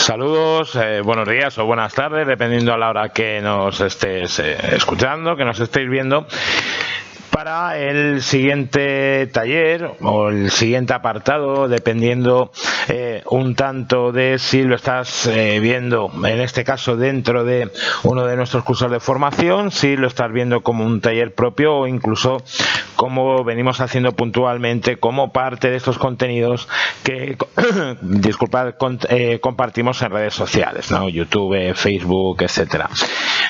Saludos, buenos días o buenas tardes, dependiendo a la hora que nos estés escuchando, que nos estéis viendo, para el siguiente taller o el siguiente apartado, dependiendo un tanto de si lo estás viendo, en este caso dentro de uno de nuestros cursos de formación, si lo estás viendo como un taller propio o incluso como venimos haciendo puntualmente como parte de estos contenidos que compartimos en redes sociales, ¿no? YouTube, Facebook, etcétera.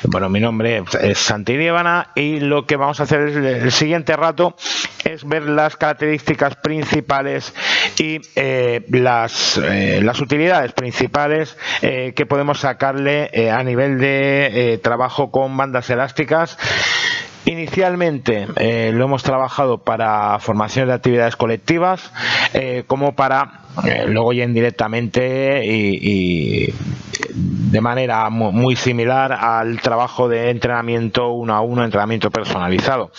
Bueno, mi nombre es Santi Liébana y lo que vamos a hacer el siguiente rato es ver las características principales y las utilidades principales que podemos sacarle a nivel de trabajo con bandas elásticas. Inicialmente lo hemos trabajado para formaciones de actividades colectivas, como para luego ya indirectamente y de manera muy similar al trabajo de entrenamiento 1 a 1, entrenamiento personalizado.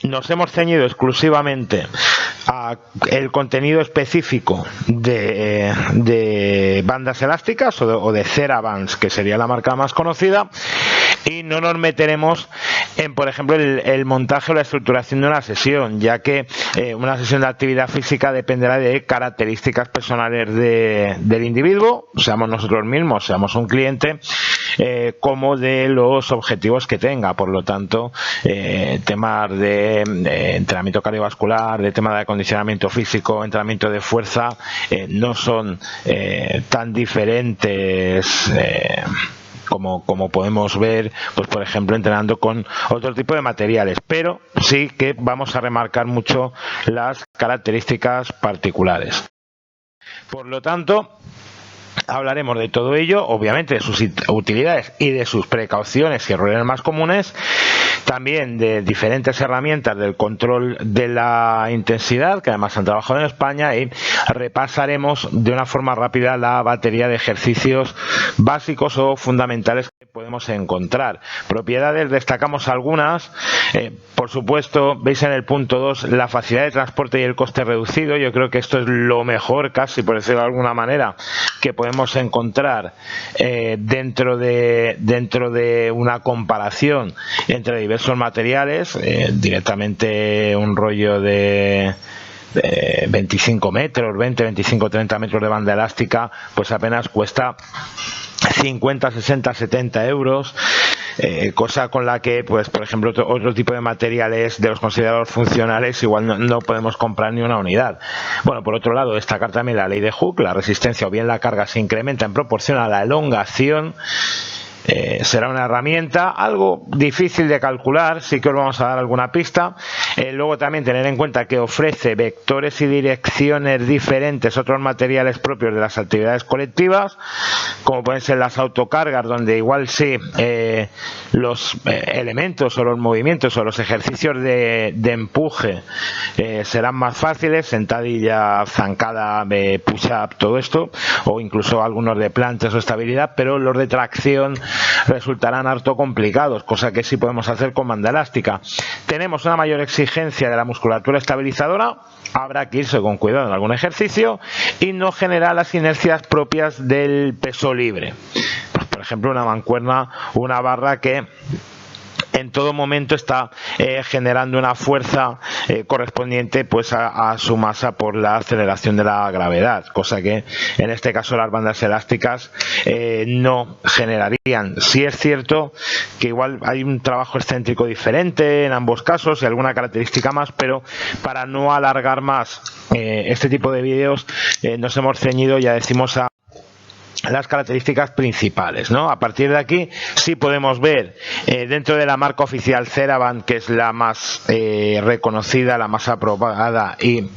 Nos hemos ceñido exclusivamente a el contenido específico de bandas elásticas o de Therabands, que sería la marca más conocida, y no nos meteremos en, por ejemplo, el montaje o la estructuración de una sesión, ya que una sesión de actividad física dependerá de características personales del individuo, seamos nosotros mismos, seamos un cliente, como de los objetivos que tenga. Por lo tanto, temas de entrenamiento cardiovascular, de tema de acondicionamiento físico, entrenamiento de fuerza, no son tan diferentes como podemos ver, pues por ejemplo, entrenando con otro tipo de materiales, pero sí que vamos a remarcar mucho las características particulares. Por lo tanto, hablaremos de todo ello, obviamente de sus utilidades y de sus precauciones y errores más comunes, también de diferentes herramientas del control de la intensidad, que además han trabajado en España, y repasaremos de una forma rápida la batería de ejercicios básicos o fundamentales que podemos encontrar. Propiedades, destacamos algunas, por supuesto, veis en el punto 2 la facilidad de transporte y el coste reducido. Yo creo que esto es lo mejor, casi por decirlo de alguna manera, que podemos encontrar dentro de una comparación entre diversos materiales. Directamente un rollo de 25 metros, 20, 25, 30 metros de banda elástica, pues apenas cuesta 50, 60, 70 euros. Cosa con la que, pues por ejemplo, otro tipo de materiales de los considerados funcionales igual no podemos comprar ni una unidad. Bueno, por otro lado, destacar también la ley de Hooke. La resistencia o bien la carga se incrementa en proporción a la elongación. Será una herramienta algo difícil de calcular, sí que os vamos a dar alguna pista. Luego también tener en cuenta que ofrece vectores y direcciones diferentes, otros materiales propios de las actividades colectivas, como pueden ser las autocargas, donde igual sí los elementos o los movimientos o los ejercicios de empuje serán más fáciles, sentadilla, zancada, push-up, todo esto, o incluso algunos de planchas o estabilidad, pero los de tracción resultarán harto complicados, cosa que sí podemos hacer con banda elástica. Tenemos una mayor exigencia de la musculatura estabilizadora, habrá que irse con cuidado en algún ejercicio y no genera las inercias propias del peso libre. Pues, por ejemplo, una mancuerna, una barra que en todo momento está generando una fuerza correspondiente pues a su masa por la aceleración de la gravedad, cosa que en este caso las bandas elásticas no generarían. Sí es cierto que igual hay un trabajo excéntrico diferente en ambos casos y alguna característica más, pero para no alargar más este tipo de vídeos nos hemos ceñido, ya decimos, a las características principales, ¿no? A partir de aquí sí podemos ver dentro de la marca oficial Theraband, que es la más reconocida, la más aprobada y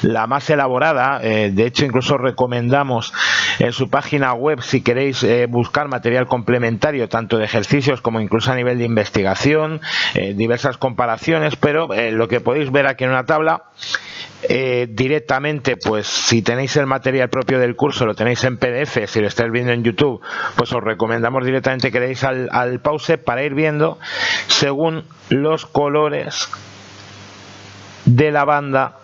la más elaborada. De hecho, incluso recomendamos en su página web, si queréis buscar material complementario, tanto de ejercicios como incluso a nivel de investigación, diversas comparaciones, pero lo que podéis ver aquí en una tabla, directamente, pues si tenéis el material propio del curso, lo tenéis en PDF. Si lo estáis viendo en YouTube, pues os recomendamos directamente que deis al pause para ir viendo según los colores de la banda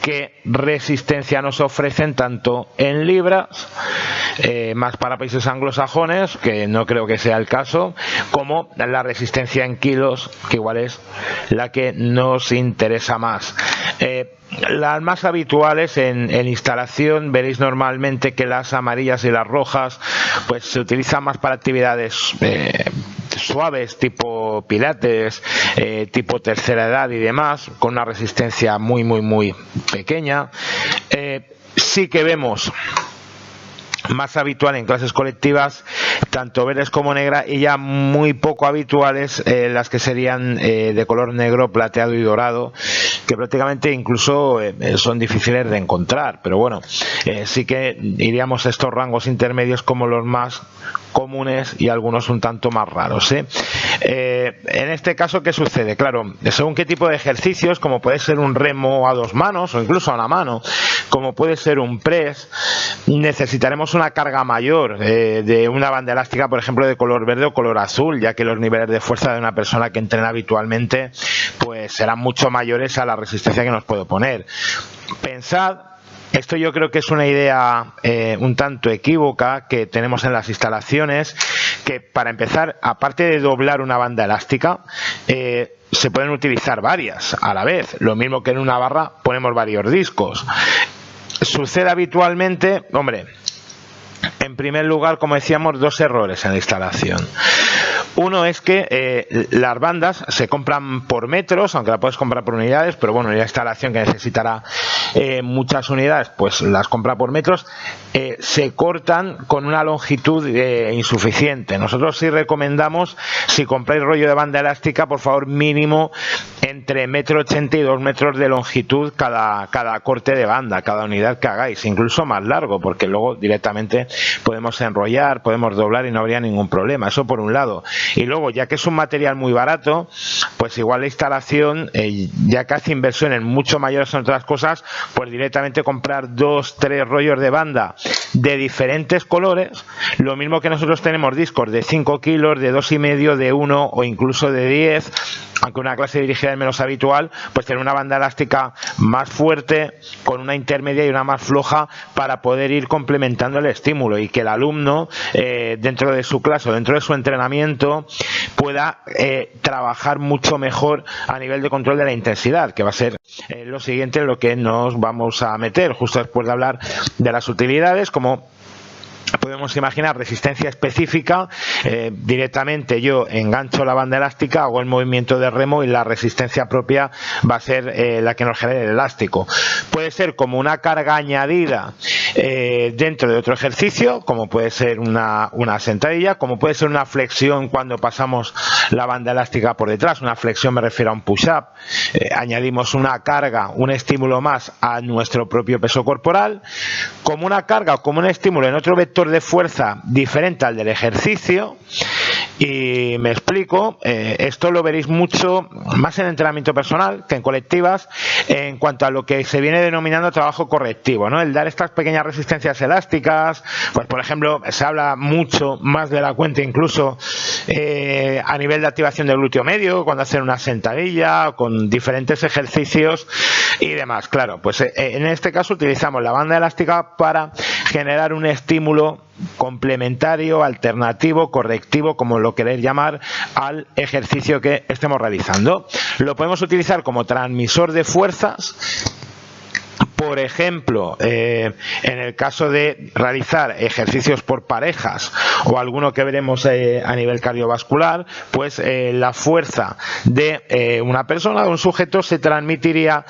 qué resistencia nos ofrecen tanto en libras, más para países anglosajones, que no creo que sea el caso, como la resistencia en kilos, que igual es la que nos interesa más. Las más habituales en instalación, veréis normalmente que las amarillas y las rojas pues se utilizan más para actividades suaves, tipo pilates, tipo tercera edad y demás, con una resistencia muy pequeña. Sí que vemos más habitual en clases colectivas tanto verdes como negra, y ya muy poco habituales las que serían de color negro, plateado y dorado, que prácticamente incluso son difíciles de encontrar, pero bueno, sí que iríamos a estos rangos intermedios como los más comunes y algunos un tanto más raros, ¿eh? En este caso, ¿qué sucede? Claro, según qué tipo de ejercicios, como puede ser un remo a 2 manos o incluso a una mano, como puede ser un press, necesitaremos una carga mayor de una banda elástica, por ejemplo, de color verde o color azul, ya que los niveles de fuerza de una persona que entrena habitualmente pues serán mucho mayores a la resistencia que nos puede poner. Pensad, esto yo creo que es una idea un tanto equívoca que tenemos en las instalaciones, que para empezar, aparte de doblar una banda elástica, se pueden utilizar varias a la vez, lo mismo que en una barra ponemos varios discos. Sucede habitualmente, hombre, en primer lugar, como decíamos, dos errores en la instalación. Uno es que las bandas se compran por metros, aunque la puedes comprar por unidades, pero bueno, la instalación que necesitará muchas unidades, pues las compra por metros. Se cortan con una longitud insuficiente. Nosotros sí recomendamos, si compráis rollo de banda elástica, por favor, mínimo entre 1,80 m y 2 metros de longitud cada corte de banda, cada unidad que hagáis, incluso más largo, porque luego directamente podemos enrollar, podemos doblar y no habría ningún problema. Eso por un lado. Y luego, ya que es un material muy barato, pues igual la instalación, ya que hace inversiones mucho mayores en otras cosas, pues directamente comprar 2-3 rollos de banda de diferentes colores, lo mismo que nosotros tenemos discos de 5 kilos, de 2,5, de 1 o incluso de 10, aunque una clase dirigida es menos habitual, pues tener una banda elástica más fuerte, con una intermedia y una más floja, para poder ir complementando el estímulo y que el alumno, dentro de su clase o dentro de su entrenamiento, pueda trabajar mucho mejor a nivel de control de la intensidad, que va a ser lo siguiente en lo que nos vamos a meter justo después de hablar de las utilidades. Como podemos imaginar, resistencia específica, directamente yo engancho la banda elástica, hago el movimiento de remo y la resistencia propia va a ser la que nos genere el elástico. Puede ser como una carga añadida dentro de otro ejercicio, como puede ser una sentadilla, como puede ser una flexión cuando pasamos la banda elástica por detrás. Una flexión me refiero a un push-up, añadimos una carga, un estímulo más a nuestro propio peso corporal, como una carga o como un estímulo en otro vector de fuerza diferente al del ejercicio. Y me explico, esto lo veréis mucho más en entrenamiento personal que en colectivas, en cuanto a lo que se viene denominando trabajo correctivo, ¿no? El dar estas pequeñas resistencias elásticas, pues por ejemplo, se habla mucho más de la cuenta incluso a nivel de activación del glúteo medio, cuando hacen una sentadilla, con diferentes ejercicios y demás. Claro, pues en este caso utilizamos la banda elástica para generar un estímulo complementario, alternativo, correctivo, como lo queréis llamar, al ejercicio que estemos realizando. Lo podemos utilizar como transmisor de fuerzas. Por ejemplo, en el caso de realizar ejercicios por parejas o alguno que veremos a nivel cardiovascular, pues la fuerza de una persona, de un sujeto, se transmitiría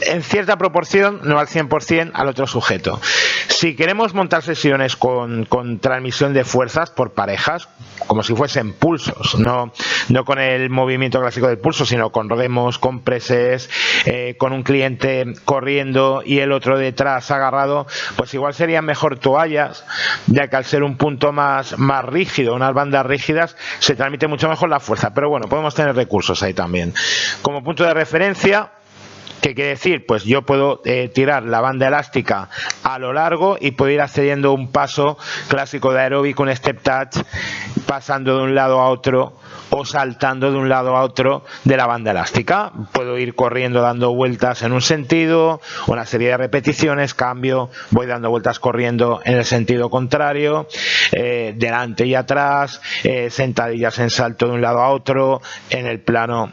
en cierta proporción, no al 100%, al otro sujeto. Si queremos montar sesiones con transmisión de fuerzas por parejas, como si fuesen pulsos, no con el movimiento clásico del pulso, sino con remos, con preses, con un cliente corriendo y el otro detrás agarrado, pues igual serían mejor toallas, ya que al ser un punto más rígido, unas bandas rígidas, se transmite mucho mejor la fuerza. Pero bueno, podemos tener recursos ahí también. Como punto de referencia, ¿Qué quiere decir? Pues yo puedo tirar la banda elástica a lo largo y puedo ir accediendo un paso clásico de aeróbico, un step touch, pasando de un lado a otro o saltando de un lado a otro de la banda elástica. Puedo ir corriendo dando vueltas en un sentido, una serie de repeticiones, cambio, voy dando vueltas corriendo en el sentido contrario, delante y atrás, sentadillas en salto de un lado a otro, en el plano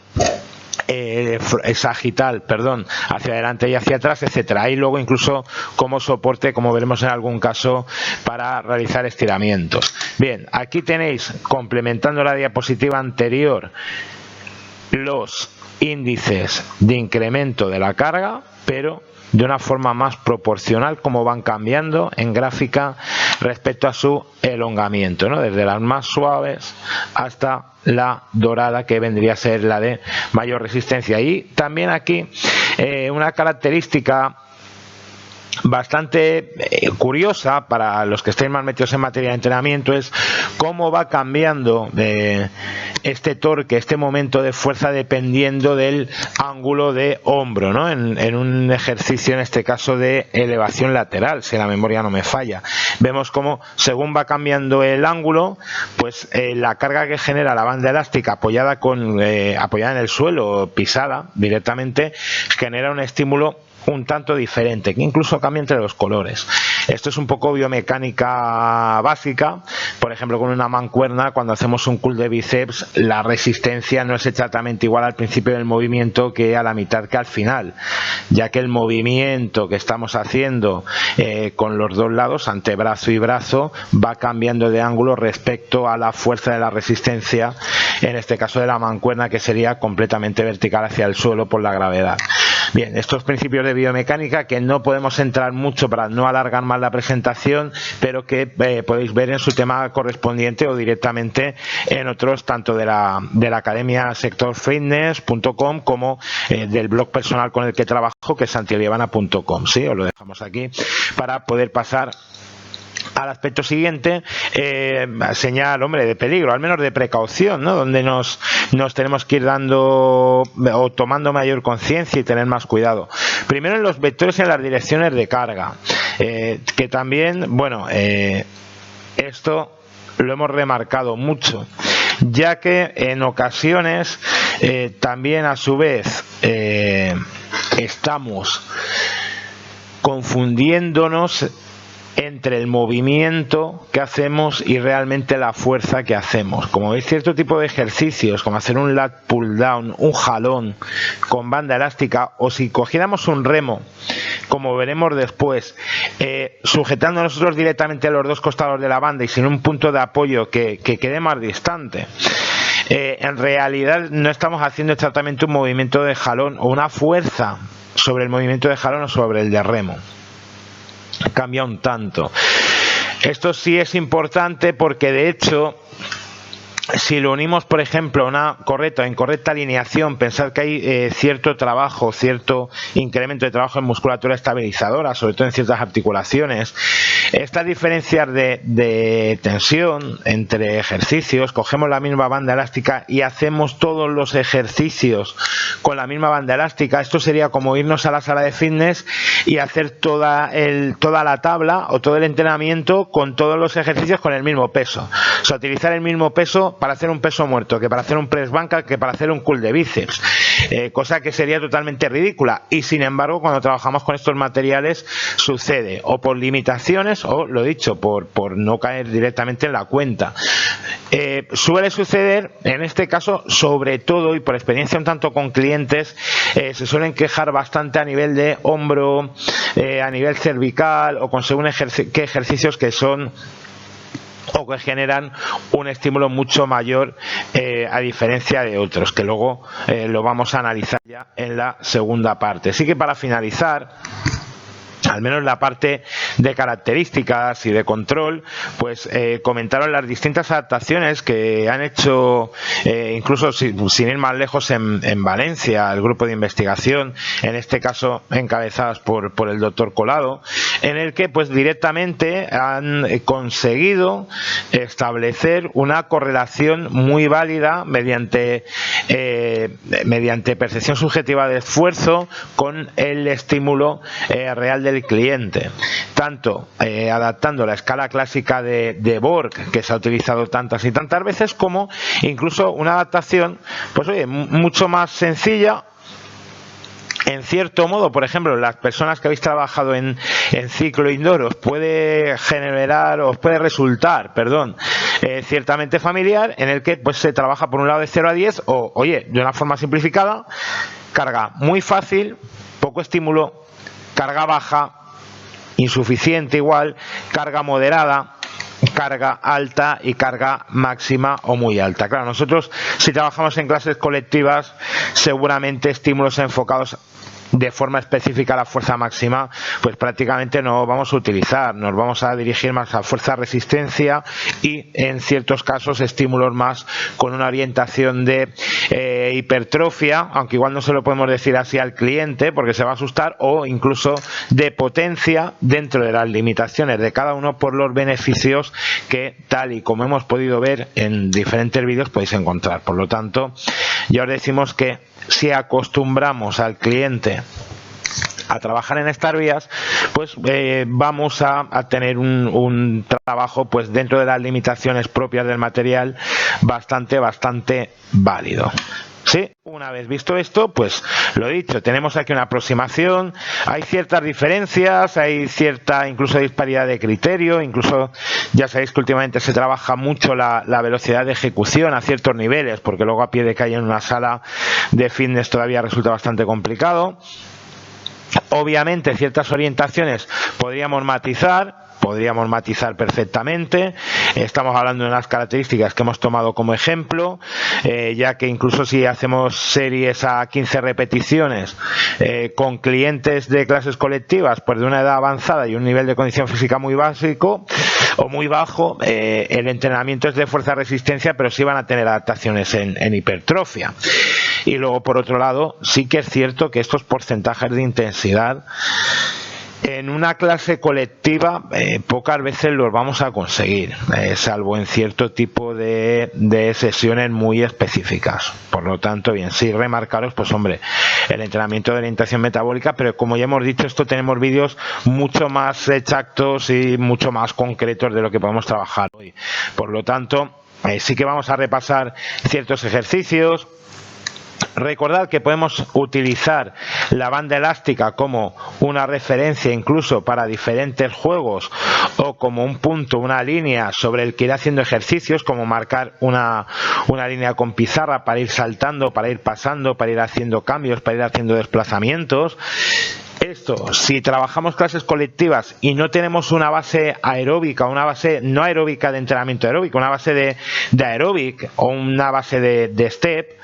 sagital, perdón, hacia adelante y hacia atrás, etcétera. Y luego incluso como soporte, como veremos en algún caso, para realizar estiramientos. Bien, aquí tenéis, complementando la diapositiva anterior, los índices de incremento de la carga, pero de una forma más proporcional, como van cambiando en gráfica respecto a su elongamiento, ¿no? Desde las más suaves hasta la dorada, que vendría a ser la de mayor resistencia. Y también aquí una característica bastante curiosa para los que estén más metidos en materia de entrenamiento es cómo va cambiando este torque, este momento de fuerza, dependiendo del ángulo de hombro, ¿no? En un ejercicio, en este caso de elevación lateral, si la memoria no me falla, vemos cómo según va cambiando el ángulo, pues la carga que genera la banda elástica apoyada en el suelo, pisada directamente, genera un estímulo un tanto diferente, que incluso cambia entre los colores. Esto es un poco biomecánica básica. Por ejemplo, con una mancuerna, cuando hacemos un curl de bíceps, la resistencia no es exactamente igual al principio del movimiento que a la mitad que al final, ya que el movimiento que estamos haciendo con los dos lados, antebrazo y brazo, va cambiando de ángulo respecto a la fuerza de la resistencia, en este caso de la mancuerna, que sería completamente vertical hacia el suelo por la gravedad. Bien, estos principios de biomecánica que no podemos entrar mucho para no alargar más la presentación, pero que podéis ver en su tema correspondiente o directamente en otros, tanto de la academia sectorfitness.com como del blog personal con el que trabajo, que es santielievana.com. Sí, os lo dejamos aquí para poder pasar al aspecto siguiente, señal, hombre, de peligro, al menos de precaución, ¿no? Donde nos tenemos que ir dando o tomando mayor conciencia y tener más cuidado. Primero, en los vectores y en las direcciones de carga, que también, bueno, esto lo hemos remarcado mucho, ya que en ocasiones también a su vez estamos confundiéndonos entre el movimiento que hacemos y realmente la fuerza que hacemos. Como veis, cierto tipo de ejercicios, como hacer un lat pull down, un jalón con banda elástica, o si cogiéramos un remo, como veremos después, sujetando nosotros directamente a los dos costados de la banda y sin un punto de apoyo que quede más distante, en realidad no estamos haciendo exactamente un movimiento de jalón o una fuerza sobre el movimiento de jalón o sobre el de remo. Cambia un tanto. Esto sí es importante porque, de hecho, si lo unimos, por ejemplo, a una correcta o incorrecta alineación, pensar que hay cierto trabajo, cierto incremento de trabajo en musculatura estabilizadora, sobre todo en ciertas articulaciones. Estas diferencias de tensión entre ejercicios, cogemos la misma banda elástica y hacemos todos los ejercicios con la misma banda elástica. Esto sería como irnos a la sala de fitness y hacer toda la tabla o todo el entrenamiento con todos los ejercicios con el mismo peso. O sea, utilizar el mismo peso para hacer un peso muerto, que para hacer un press banca, que para hacer un curl de bíceps, cosa que sería totalmente ridícula. Y sin embargo, cuando trabajamos con estos materiales sucede, o por limitaciones o, lo dicho, por no caer directamente en la cuenta. Suele suceder, en este caso, sobre todo, y por experiencia un tanto con clientes, se suelen quejar bastante a nivel de hombro, a nivel cervical, o con según qué ejercicios que son o que generan un estímulo mucho mayor, a diferencia de otros, que luego lo vamos a analizar ya en la segunda parte. Así que, para finalizar, al menos la parte de características y de control, pues comentaron las distintas adaptaciones que han hecho, incluso sin ir más lejos, en Valencia, el grupo de investigación, en este caso encabezadas por el doctor Colado, en el que pues directamente han conseguido establecer una correlación muy válida mediante percepción subjetiva de esfuerzo con el estímulo real del cliente, tanto adaptando la escala clásica de Borg, que se ha utilizado tantas y tantas veces, como incluso una adaptación pues oye, mucho más sencilla. En cierto modo, por ejemplo, las personas que habéis trabajado en ciclo indoor os puede resultar, ciertamente familiar, en el que pues se trabaja por un lado de 0 a 10 o, oye, de una forma simplificada, carga muy fácil, poco estímulo, carga baja, insuficiente igual, carga moderada, carga alta y carga máxima o muy alta. Claro, nosotros si trabajamos en clases colectivas, seguramente estímulos enfocados de forma específica a la fuerza máxima, pues prácticamente no vamos a utilizar, nos vamos a dirigir más a fuerza resistencia y en ciertos casos estímulos más con una orientación de hipertrofia, aunque igual no se lo podemos decir así al cliente porque se va a asustar, o incluso de potencia dentro de las limitaciones de cada uno por los beneficios que, tal y como hemos podido ver en diferentes vídeos, podéis encontrar. Por lo tanto, ya os decimos que si acostumbramos al cliente a trabajar en estas vías, pues vamos a tener un trabajo pues dentro de las limitaciones propias del material bastante válido. Sí, una vez visto esto, pues lo dicho, tenemos aquí una aproximación, hay ciertas diferencias, hay cierta incluso disparidad de criterio, incluso ya sabéis que últimamente se trabaja mucho la velocidad de ejecución a ciertos niveles, porque luego a pie de calle en una sala de fitness todavía resulta bastante complicado. Obviamente ciertas orientaciones podríamos matizar perfectamente. Estamos hablando de unas características que hemos tomado como ejemplo, ya que incluso si hacemos series a 15 repeticiones con clientes de clases colectivas pues de una edad avanzada y un nivel de condición física muy básico o muy bajo, el entrenamiento es de fuerza resistencia, pero sí van a tener adaptaciones en hipertrofia. Y luego, por otro lado, sí que es cierto que estos porcentajes de intensidad en una clase colectiva pocas veces los vamos a conseguir, salvo en cierto tipo de sesiones muy específicas. Por lo tanto, bien, sí remarcaros, pues hombre, el entrenamiento de orientación metabólica, pero como ya hemos dicho, esto tenemos vídeos mucho más exactos y mucho más concretos de lo que podemos trabajar hoy. Por lo tanto, sí que vamos a repasar ciertos ejercicios. Recordad que podemos utilizar la banda elástica como una referencia incluso para diferentes juegos o como un punto, una línea sobre el que ir haciendo ejercicios, como marcar una línea con pizarra para ir saltando, para ir pasando, para ir haciendo cambios, para ir haciendo desplazamientos. Esto, si trabajamos clases colectivas y no tenemos una base aeróbica, una base no aeróbica de entrenamiento aeróbico, una base de aeróbic o una base de step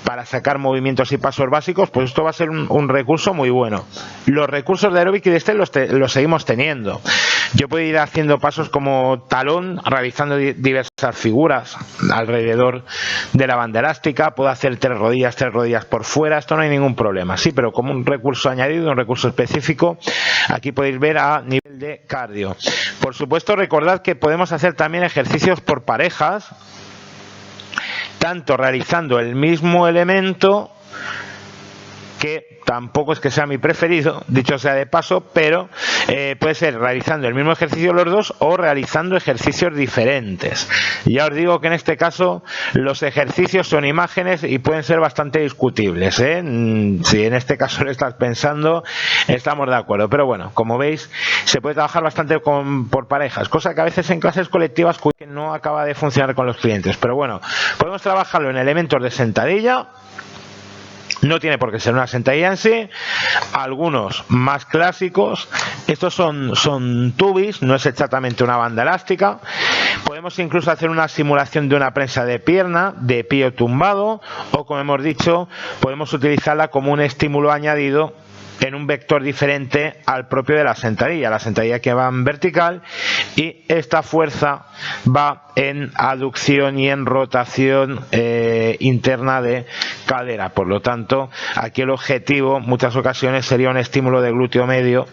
para sacar movimientos y pasos básicos, pues esto va a ser un recurso muy bueno. Los recursos de aeróbic y de step los seguimos teniendo. Yo puedo ir haciendo pasos como talón, realizando diversas figuras alrededor de la banda elástica. Puedo hacer tres rodillas por fuera. Esto no hay ningún problema. Sí, pero como un recurso añadido, un recurso específico, aquí podéis ver a nivel de cardio. Por supuesto, recordad que podemos hacer también ejercicios por parejas, tanto realizando el mismo elemento, que tampoco es que sea mi preferido, dicho sea de paso, pero puede ser realizando el mismo ejercicio los dos o realizando ejercicios diferentes. Ya os digo que en este caso los ejercicios son imágenes y pueden ser bastante discutibles, ¿eh? Si en este caso lo estás pensando, estamos de acuerdo, pero bueno, como veis, se puede trabajar bastante por parejas, cosa que a veces en clases colectivas no acaba de funcionar con los clientes, pero bueno, podemos trabajarlo en elementos de sentadilla. No tiene por qué ser una sentadilla en sí, algunos más clásicos, estos son tubis, no es exactamente una banda elástica. Podemos incluso hacer una simulación de una prensa de pierna, de pie tumbado, o como hemos dicho, podemos utilizarla como un estímulo añadido en un vector diferente al propio de la sentadilla que va en vertical, y esta fuerza va en aducción y en rotación interna de cadera. Por lo tanto, aquí el objetivo en muchas ocasiones sería un estímulo de glúteo medio.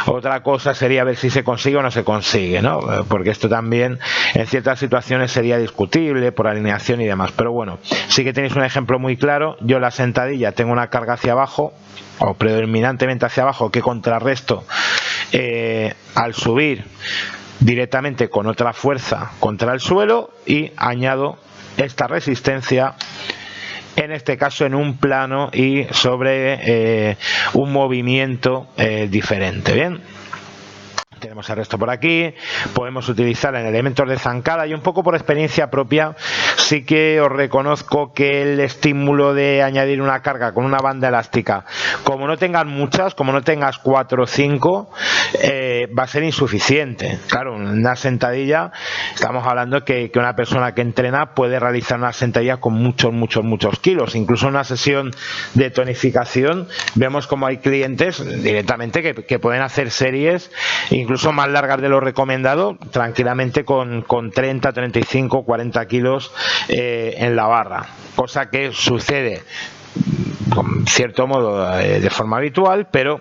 Otra cosa sería ver si se consigue o no se consigue, ¿no? Porque esto también en ciertas situaciones sería discutible por alineación y demás. Pero bueno, sí que tenéis un ejemplo muy claro. Yo en la sentadilla tengo una carga hacia abajo, o predominantemente hacia abajo, que contrarresto al subir directamente con otra fuerza contra el suelo, y añado esta resistencia, en este caso en un plano y sobre un movimiento diferente. Bien, tenemos el resto por aquí. Podemos utilizar en elementos de zancada, y un poco por experiencia propia sí que os reconozco que el estímulo de añadir una carga con una banda elástica, como no tengas muchas, como no tengas 4 o 5, va a ser insuficiente. Claro, una sentadilla, estamos hablando que una persona que entrena puede realizar una sentadilla con muchos kilos. Incluso en una sesión de tonificación vemos como hay clientes directamente que pueden hacer series incluso más largas de lo recomendado, tranquilamente con 30, 35, 40 kilos en la barra, cosa que sucede con cierto modo de forma habitual, pero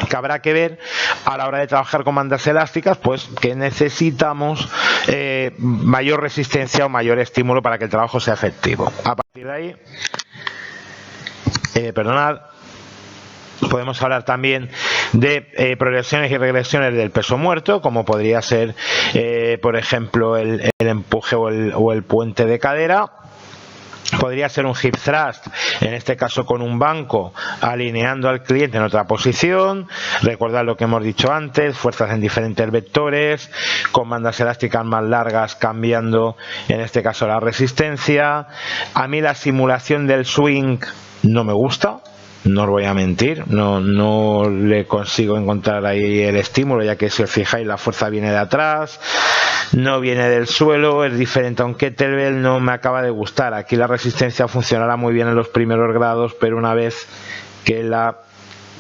que habrá que ver a la hora de trabajar con bandas elásticas, pues que necesitamos mayor resistencia o mayor estímulo para que el trabajo sea efectivo. A partir de ahí, perdonad, podemos hablar también de progresiones y regresiones del peso muerto, como podría ser por ejemplo el empuje o el puente de cadera. Podría ser un hip thrust, en este caso con un banco, alineando al cliente en otra posición. Recordad lo que hemos dicho antes, fuerzas en diferentes vectores, con bandas elásticas más largas, cambiando en este caso la resistencia. A mí la simulación del swing no me gusta, no os voy a mentir, no le consigo encontrar ahí el estímulo, ya que si os fijáis la fuerza viene de atrás, no viene del suelo, es diferente a un kettlebell, no me acaba de gustar. Aquí la resistencia funcionará muy bien en los primeros grados, pero una vez que la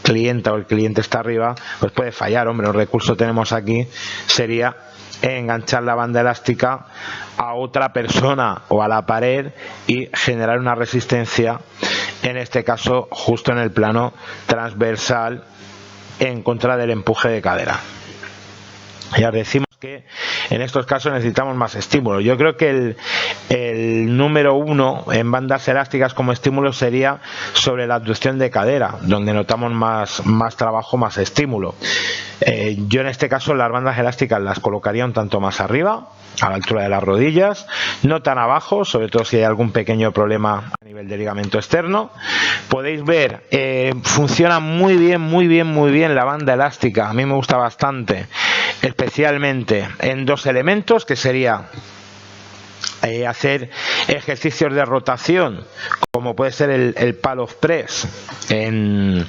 clienta o el cliente está arriba, pues puede fallar. Hombre, un recurso tenemos aquí sería enganchar la banda elástica a otra persona o a la pared y generar una resistencia, en este caso justo en el plano transversal, en contra del empuje de cadera. Ya decimos que en estos casos necesitamos más estímulo. Yo creo que el número 1 en bandas elásticas como estímulo sería sobre la abducción de cadera, donde notamos más trabajo, más estímulo. Yo en este caso las bandas elásticas las colocaría un tanto más arriba, a la altura de las rodillas, no tan abajo, sobre todo si hay algún pequeño problema a nivel de ligamento externo. Podéis ver, funciona muy bien la banda elástica. A mí me gusta bastante, especialmente en dos elementos, que sería hacer ejercicios de rotación, como puede ser el pal of press en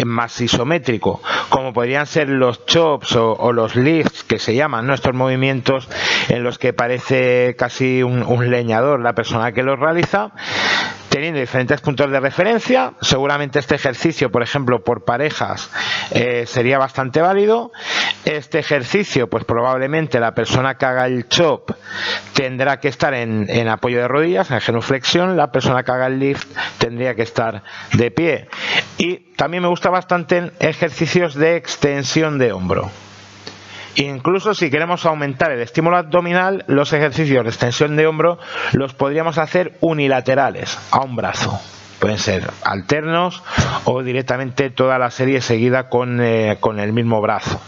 más isométrico, como podrían ser los chops o los lifts, que se llaman, ¿no? Estos movimientos en los que parece casi un leñador la persona que los realiza, teniendo diferentes puntos de referencia. Seguramente este ejercicio, por ejemplo, por parejas, sería bastante válido. Este ejercicio, pues probablemente la persona que haga el chop tendrá que estar en apoyo de rodillas, en genuflexión. La persona que haga el lift tendría que estar de pie. Y también me gusta bastante en ejercicios de extensión de hombro. Incluso si queremos aumentar el estímulo abdominal, los ejercicios de extensión de hombro los podríamos hacer unilaterales, a un brazo. Pueden ser alternos o directamente toda la serie seguida con el mismo brazo.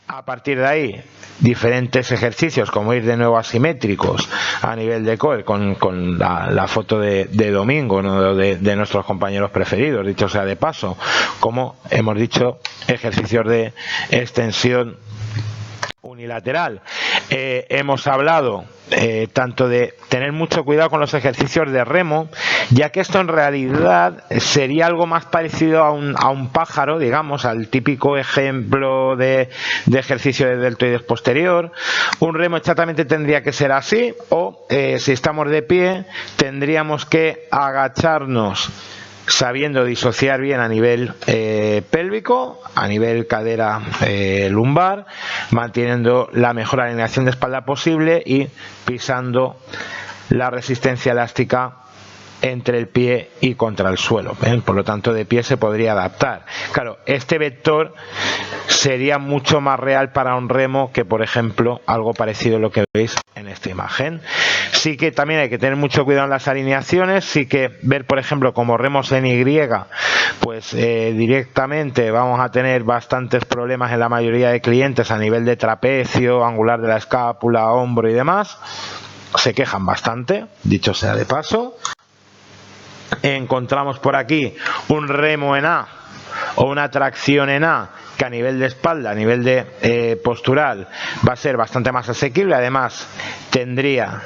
A partir de ahí, diferentes ejercicios, como ir de nuevo asimétricos a nivel de core, con la foto de domingo, ¿no? de nuestros compañeros preferidos, dicho sea de paso, como hemos dicho, ejercicios de extensión unilateral. Hemos hablado tanto de tener mucho cuidado con los ejercicios de remo, ya que esto en realidad sería algo más parecido a un pájaro, digamos, al típico ejemplo de ejercicio de deltoides posterior. Un remo exactamente tendría que ser así, o si estamos de pie tendríamos que agacharnos sabiendo disociar bien a nivel pélvico, a nivel cadera lumbar, manteniendo la mejor alineación de espalda posible y pisando la resistencia elástica entre el pie y contra el suelo. Por lo tanto, de pie se podría adaptar. Claro, este vector sería mucho más real para un remo que, por ejemplo, algo parecido a lo que veis en esta imagen. Sí que también hay que tener mucho cuidado en las alineaciones, sí que ver, por ejemplo, como remos en Y, pues directamente vamos a tener bastantes problemas en la mayoría de clientes a nivel de trapecio, angular de la escápula, hombro y demás. Se quejan bastante, dicho sea de paso. Encontramos por aquí un remo en A o una tracción en A que a nivel de espalda, a nivel de postural, va a ser bastante más asequible. Además tendría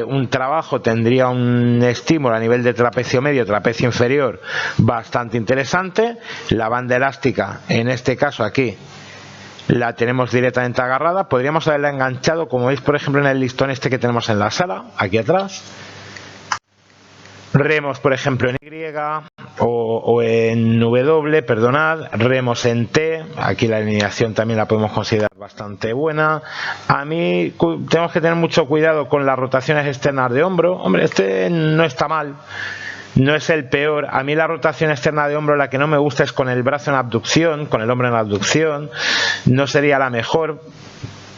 un trabajo, tendría un estímulo a nivel de trapecio medio, trapecio inferior bastante interesante. La banda elástica, en este caso aquí, la tenemos directamente agarrada. Podríamos haberla enganchado, como veis por ejemplo en el listón este que tenemos en la sala, aquí atrás. Remos, por ejemplo, en Y o en W, perdonad, remos en T, aquí la alineación también la podemos considerar bastante buena. A mí tenemos que tener mucho cuidado con las rotaciones externas de hombro. Hombre, este no está mal, no es el peor. A mí la rotación externa de hombro, la que no me gusta es con el brazo en abducción, con el hombro en abducción, no sería la mejor.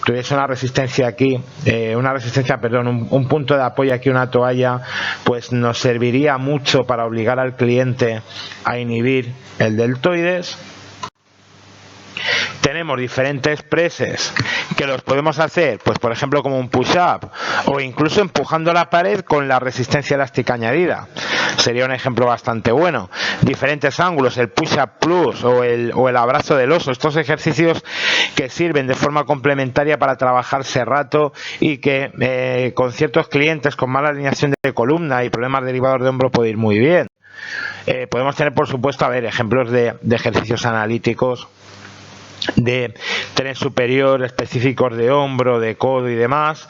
Tuviese una resistencia aquí, un punto de apoyo aquí, una toalla, pues nos serviría mucho para obligar al cliente a inhibir el deltoides. Tenemos diferentes presses que los podemos hacer, pues por ejemplo como un push-up o incluso empujando la pared con la resistencia elástica añadida. Sería un ejemplo bastante bueno. Diferentes ángulos, el push-up plus o el abrazo del oso. Estos ejercicios que sirven de forma complementaria para trabajar serrato y que con ciertos clientes con mala alineación de columna y problemas derivados de hombro puede ir muy bien. Podemos tener, por supuesto, ejemplos de ejercicios analíticos de tren superior específicos de hombro, de codo y demás,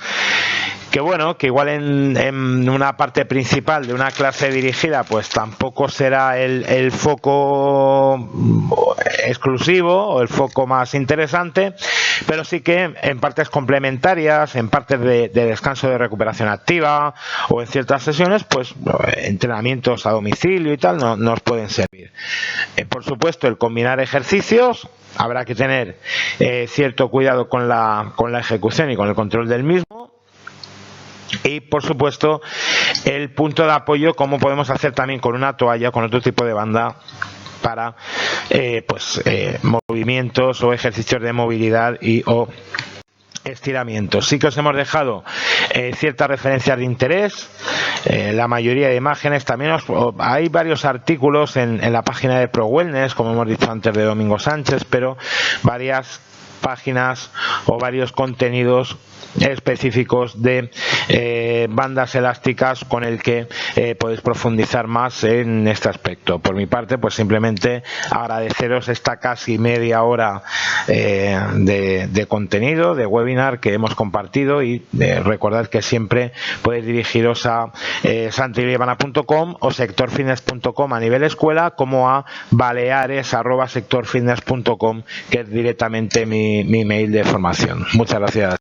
que bueno, que igual en una parte principal de una clase dirigida pues tampoco será el foco exclusivo o el foco más interesante, pero sí que en partes complementarias, en partes de descanso de recuperación activa o en ciertas sesiones, pues entrenamientos a domicilio y tal nos pueden servir. Por supuesto, el combinar ejercicios, habrá que tener cierto cuidado con la ejecución y con el control del mismo. Y por supuesto el punto de apoyo, como podemos hacer también con una toalla, con otro tipo de banda para movimientos o ejercicios de movilidad y o estiramientos. Sí que os hemos dejado ciertas referencias de interés, la mayoría de imágenes. También hay varios artículos en la página de Pro Wellness, como hemos dicho antes, de Domingo Sánchez, pero varias páginas o varios contenidos específicos de bandas elásticas con el que podéis profundizar más en este aspecto. Por mi parte, pues simplemente agradeceros esta casi media hora de contenido, de webinar que hemos compartido, y recordad que siempre podéis dirigiros a santilivana.com o sectorfitness.com a nivel escuela, como a baleares@sectorfitness.com, que es directamente mi mail de formación. Muchas gracias.